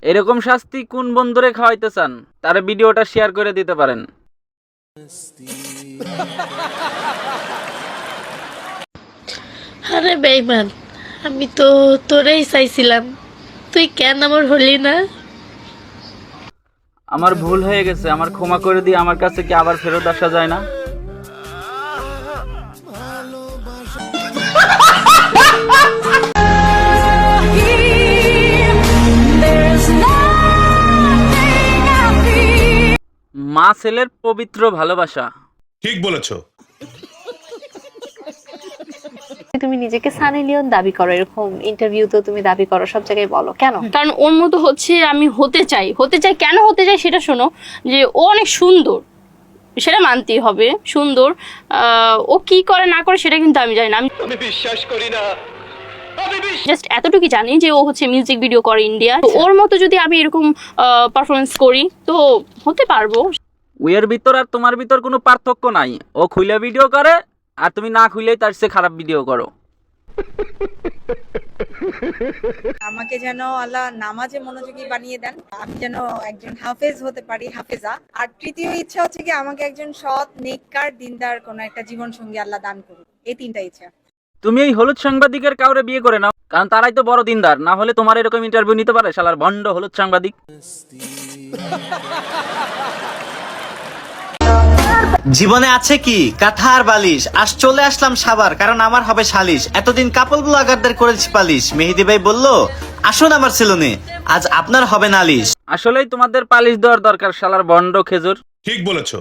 এরকম শাস্তি কোন বন্ধুরে খাওয়াইতে চান তার ভিডিওটা শেয়ার করে দিতে পারেন। আরে বেঈমান, আমি তো তোরেই চাইছিলাম, তুই কেন আমার হলি না? আমার ভুল হয়ে গেছে, আমার ক্ষমা করে দিয়ে আমার কাছে কি আবার ফেরত আসা যায় না? মা ছেলের পবিত্র ভালোবাসা। ঠিক বলেছো। তুমি নিজেকে সানি লিওন দাবি করো, এরকম ইন্টারভিউতে তুমি দাবি করো, সব জায়গায় বলো, কেন? কারণ ওর মতো হচ্ছে আমি হতে চাই। কেন হতে চাই সেটা শোনো, যে ও অনেক সুন্দর, সেটা মানতেই হবে সুন্দর। ও কি করে না করে সেটা কিন্তু আমি জানি না, আমি বিশ্বাস করি না। জাস্ট এতটুকু জানি যে ও হচ্ছে মিউজিক ভিডিও করে ইন্ডিয়া। ওর মতো যদি আমি এরকম পারফরমেন্স করি তো হতে পারবো। ওর ভিতর আর তোমার ভিতর কোনো পার্থক্য নাই। ও খুলে ভিডিও করে আর তুমি না খুলেই তার চেয়ে খারাপ ভিডিও করো। আমাকে যেন আল্লাহ নামাজে মনোযোগী বানিয়ে দেন, আমি যেন একজন হাফেজ হতে পারি, হাফেজা। আর তৃতীয় ইচ্ছা হচ্ছে কি, আমাকে একজন সৎ, নেককার, দিনদার কোন একটা জীবন সঙ্গী আল্লাহ দান করুন। এই তিনটা ইচ্ছা। তুমি এই হলুদ সাংবাদিকের কাউরে বিয়ে করে নাও, কারণ তারাই তো বড় দিনদার। না হলে তোমার এরকম ইন্টারভিউ নিতে পারে শালার ভণ্ড হলুদ সাংবাদিক। জীবনে আছে কি কাঁথার বালিশ, আজ চলে আসলাম সাবার, কারণ আমার হবে সালিশ। এতদিন কাপল ব্লগারদের করেছি পালিশ, মেহেদি ভাই বললো আসুন আমার সেলুনে, আজ আপনার হবে নালিশ। আসলেই তোমাদের পালিশ দেওয়ার দরকার শালার ভণ্ড খেজুর। ঠিক বলেছো।